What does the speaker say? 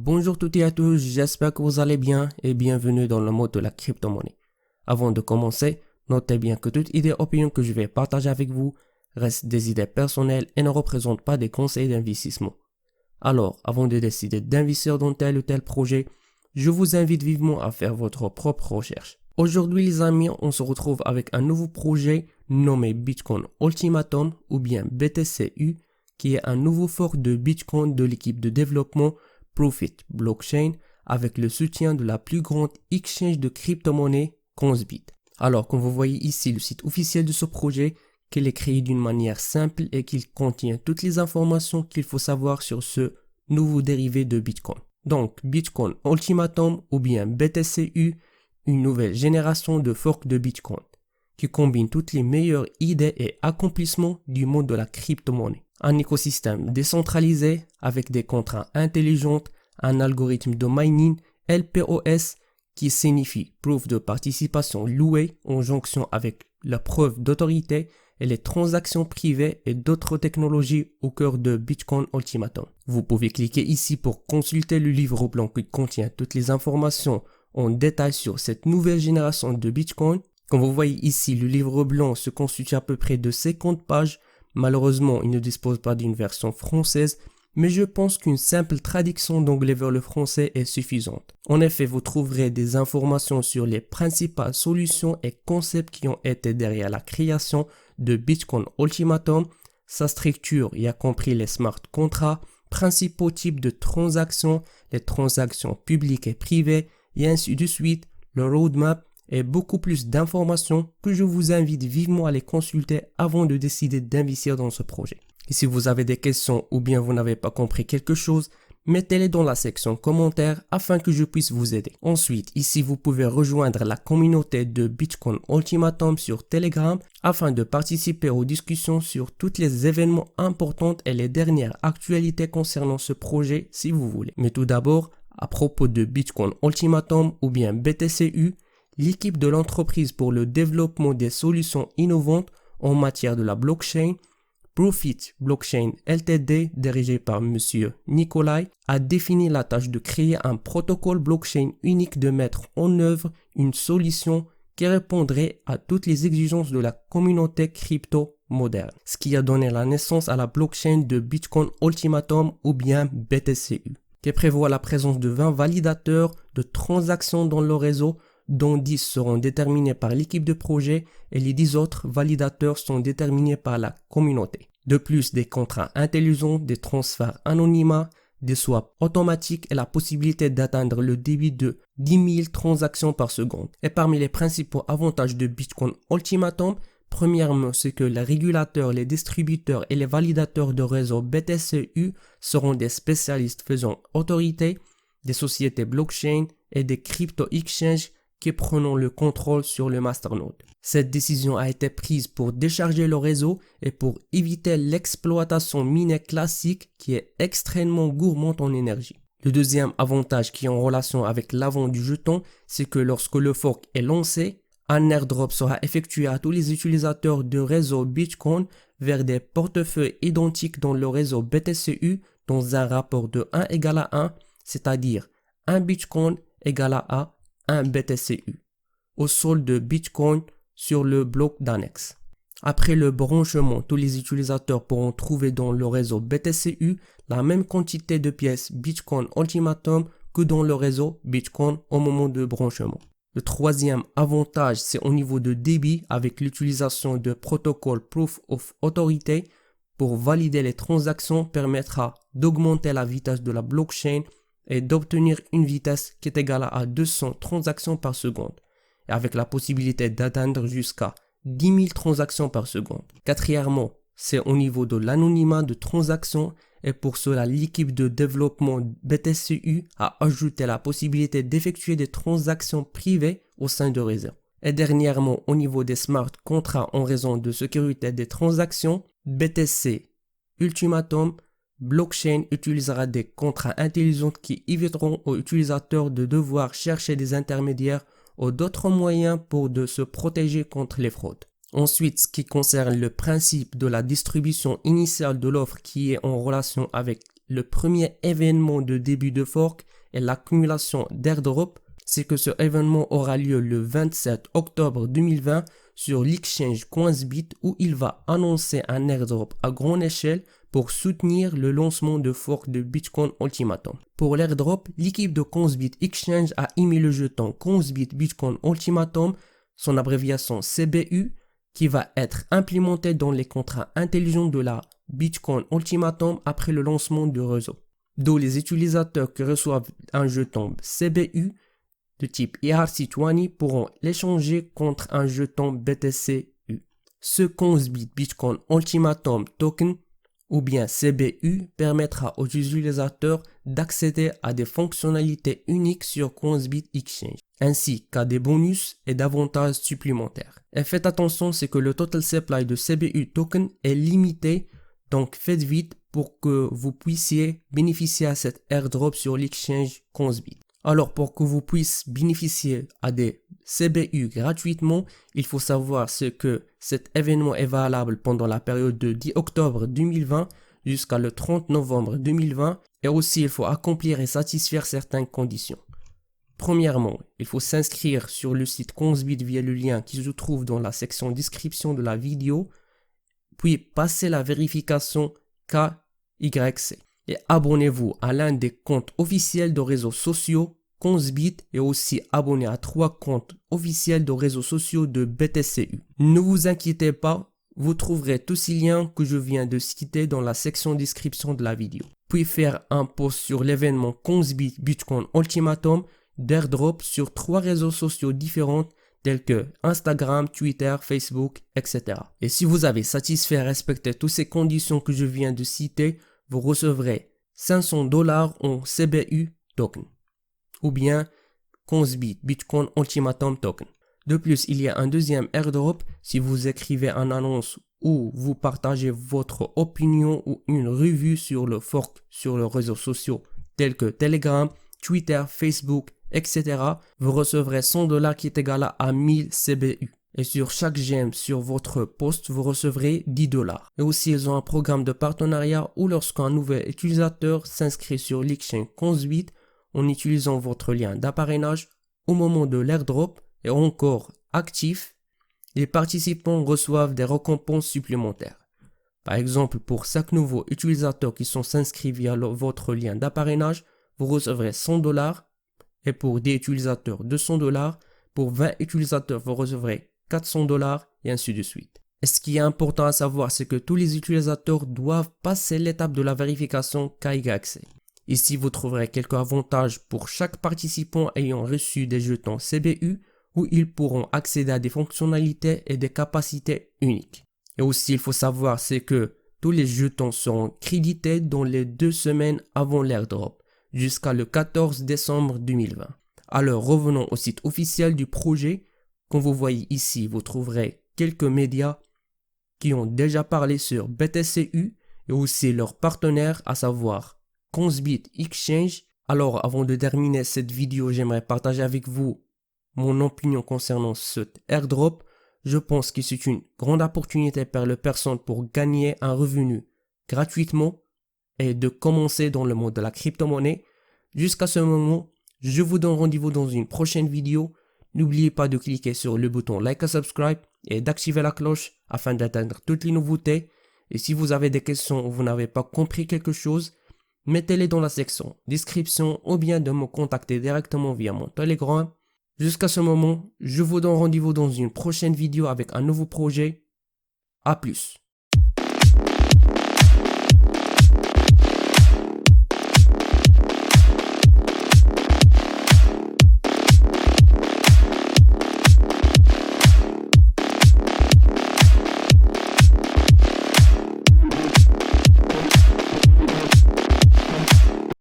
Bonjour toutes et à tous, j'espère que vous allez bien et bienvenue dans le monde de la crypto-monnaie. Avant de commencer, notez bien que toute idée ou opinion que je vais partager avec vous reste des idées personnelles et ne représente pas des conseils d'investissement. Alors, avant de décider d'investir dans tel ou tel projet, je vous invite vivement à faire votre propre recherche. Aujourd'hui les amis, on se retrouve avec un nouveau projet nommé Bitcoin Ultimatum ou bien BTCU, qui est un nouveau fork de Bitcoin de l'équipe de développement Profit Blockchain avec le soutien de la plus grande exchange de crypto-monnaies, Consbit. Alors, comme vous voyez ici le site officiel de ce projet, qu'il est créé d'une manière simple et qu'il contient toutes les informations qu'il faut savoir sur ce nouveau dérivé de Bitcoin. Donc, Bitcoin Ultimatum ou bien BTCU, une nouvelle génération de forks de Bitcoin qui combine toutes les meilleures idées et accomplissements du monde de la crypto-monnaie. Un écosystème décentralisé avec des contrats intelligentes, un algorithme de mining LPOS qui signifie Proof de participation louée en jonction avec la preuve d'autorité et les transactions privées et d'autres technologies au cœur de Bitcoin Ultimatum. Vous pouvez cliquer ici pour consulter le livre blanc qui contient toutes les informations en détail sur cette nouvelle génération de Bitcoin. Comme vous voyez ici, le livre blanc se constitue à peu près de 50 pages. Malheureusement, il ne dispose pas d'une version française, mais je pense qu'une simple traduction d'anglais vers le français est suffisante. En effet, vous trouverez des informations sur les principales solutions et concepts qui ont été derrière la création de Bitcoin Ultimatum, sa structure y a compris les smart contracts, principaux types de transactions, les transactions publiques et privées, et ainsi de suite, le roadmap, et beaucoup plus d'informations que je vous invite vivement à les consulter avant de décider d'investir dans ce projet. Et si vous avez des questions ou bien vous n'avez pas compris quelque chose, mettez-les dans la section commentaires afin que je puisse vous aider. Ensuite, ici vous pouvez rejoindre la communauté de Bitcoin Ultimatum sur Telegram afin de participer aux discussions sur tous les événements importants et les dernières actualités concernant ce projet si vous voulez. Mais tout d'abord, à propos de Bitcoin Ultimatum ou bien BTCU, l'équipe de l'entreprise pour le développement des solutions innovantes en matière de la blockchain, Profit Blockchain Ltd, dirigée par M. Nikolai, a défini la tâche de créer un protocole blockchain unique de mettre en œuvre une solution qui répondrait à toutes les exigences de la communauté crypto moderne, ce qui a donné la naissance à la blockchain de Bitcoin Ultimatum ou bien BTCU, qui prévoit la présence de 20 validateurs de transactions dans le réseau, dont 10 seront déterminés par l'équipe de projet et les 10 autres validateurs sont déterminés par la communauté. De plus, des contrats intelligents, des transferts anonymes, des swaps automatiques et la possibilité d'atteindre le débit de 10 000 transactions par seconde. Et parmi les principaux avantages de Bitcoin Ultimatum, premièrement, c'est que les régulateurs, les distributeurs et les validateurs de réseau BTCU seront des spécialistes faisant autorité, des sociétés blockchain et des crypto-exchanges qui prenons le contrôle sur le masternode. Cette décision a été prise pour décharger le réseau et pour éviter l'exploitation minière classique qui est extrêmement gourmande en énergie. Le deuxième avantage qui est en relation avec l'avant du jeton, c'est que lorsque le fork est lancé, un airdrop sera effectué à tous les utilisateurs de réseau Bitcoin vers des portefeuilles identiques dans le réseau BTCU dans un rapport de 1 égale à 1, c'est-à-dire 1 Bitcoin égale à 1 BTCU, au sol de Bitcoin sur le bloc d'annexe. Après le branchement, tous les utilisateurs pourront trouver dans le réseau BTCU la même quantité de pièces Bitcoin Ultimatum que dans le réseau Bitcoin au moment de branchement. Le troisième avantage, c'est au niveau de débit avec l'utilisation de protocole Proof of Authority pour valider les transactions permettra d'augmenter la vitesse de la blockchain et d'obtenir une vitesse qui est égale à 200 transactions par seconde, et avec la possibilité d'atteindre jusqu'à 10 000 transactions par seconde. Quatrièmement, c'est au niveau de l'anonymat de transactions, et pour cela, l'équipe de développement BTCU a ajouté la possibilité d'effectuer des transactions privées au sein de réseau. Et dernièrement, au niveau des smart contracts en raison de sécurité des transactions, BTC Ultimatum Blockchain utilisera des contrats intelligents qui éviteront aux utilisateurs de devoir chercher des intermédiaires ou d'autres moyens pour se protéger contre les fraudes. Ensuite, ce qui concerne le principe de la distribution initiale de l'offre qui est en relation avec le premier événement de début de fork, et l'accumulation d'airdrop, c'est que ce événement aura lieu le 27 octobre 2020 sur l'exchange Coinsbit où il va annoncer un airdrop à grande échelle pour soutenir le lancement de fork de Bitcoin Ultimatum. Pour l'airdrop, l'équipe de Coinsbit Exchange a émis le jeton Coinsbit Bitcoin Ultimatum, son abréviation CBU, qui va être implémenté dans les contrats intelligents de la Bitcoin Ultimatum après le lancement du réseau. D'où les utilisateurs qui reçoivent un jeton CBU de type ERC20 pourront l'échanger contre un jeton BTCU. Ce Coinsbit Bitcoin Ultimatum Token ou bien CBU permettra aux utilisateurs d'accéder à des fonctionnalités uniques sur Coinsbit Exchange, ainsi qu'à des bonus et d'avantages supplémentaires. Et faites attention, c'est que le total supply de CBU token est limité, donc faites vite pour que vous puissiez bénéficier à cet airdrop sur l'exchange Coinsbit. Alors pour que vous puissiez bénéficier à des CBU gratuitement, il faut savoir que cet événement est valable pendant la période de 10 octobre 2020 jusqu'à le 30 novembre 2020 et aussi il faut accomplir et satisfaire certaines conditions. Premièrement, il faut s'inscrire sur le site Coinsbit via le lien qui se trouve dans la section description de la vidéo, puis passer la vérification KYC. Et abonnez-vous à l'un des comptes officiels de réseaux sociaux Coinsbit et aussi abonnez à 3 comptes officiels de réseaux sociaux de BTCU. Ne vous inquiétez pas, vous trouverez tous ces liens que je viens de citer dans la section description de la vidéo. Puis faire un post sur l'événement Coinsbit Bitcoin Ultimatum d'airdrop sur 3 réseaux sociaux différents tels que Instagram, Twitter, Facebook, etc. Et si vous avez satisfait et respecté toutes ces conditions que je viens de citer, vous recevrez $500 en CBU token ou bien Coinsbit Bitcoin Ultimatum token. De plus, il y a un deuxième airdrop si vous écrivez une annonce ou vous partagez votre opinion ou une revue sur le fork sur les réseaux sociaux tels que Telegram, Twitter, Facebook, etc. Vous recevrez $100 qui est égal à 1000 CBU. Et sur chaque j'aime sur votre post, vous recevrez $10. Et aussi, ils ont un programme de partenariat où lorsqu'un nouvel utilisateur s'inscrit sur l'exchange Coinsbit en utilisant votre lien d'appareillage au moment de l'airdrop et encore actif, les participants reçoivent des récompenses supplémentaires. Par exemple, pour 5 nouveaux utilisateurs qui sont inscrits via votre lien d'appareillage, vous recevrez $100 et pour des utilisateurs $200, pour 20 utilisateurs, vous recevrez $400 et ainsi de suite. Et ce qui est important à savoir, c'est que tous les utilisateurs doivent passer l'étape de la vérification KYC. Ici, vous trouverez quelques avantages pour chaque participant ayant reçu des jetons CBU où ils pourront accéder à des fonctionnalités et des capacités uniques. Et aussi, il faut savoir, c'est que tous les jetons seront crédités dans les 2 semaines avant l'airdrop, jusqu'à le 14 décembre 2020. Alors, revenons au site officiel du projet. Comme vous voyez ici, vous trouverez quelques médias qui ont déjà parlé sur BTCU et aussi leurs partenaires, à savoir Coinsbit Exchange. Alors, avant de terminer cette vidéo, j'aimerais partager avec vous mon opinion concernant cet airdrop. Je pense que c'est une grande opportunité pour les personnes pour gagner un revenu gratuitement et de commencer dans le monde de la crypto-monnaie. Jusqu'à ce moment, je vous donne rendez-vous dans une prochaine vidéo. N'oubliez pas de cliquer sur le bouton like et subscribe et d'activer la cloche afin d'atteindre toutes les nouveautés. Et si vous avez des questions ou vous n'avez pas compris quelque chose, mettez-les dans la section description ou bien de me contacter directement via mon Telegram. Jusqu'à ce moment, je vous donne rendez-vous dans une prochaine vidéo avec un nouveau projet. À plus.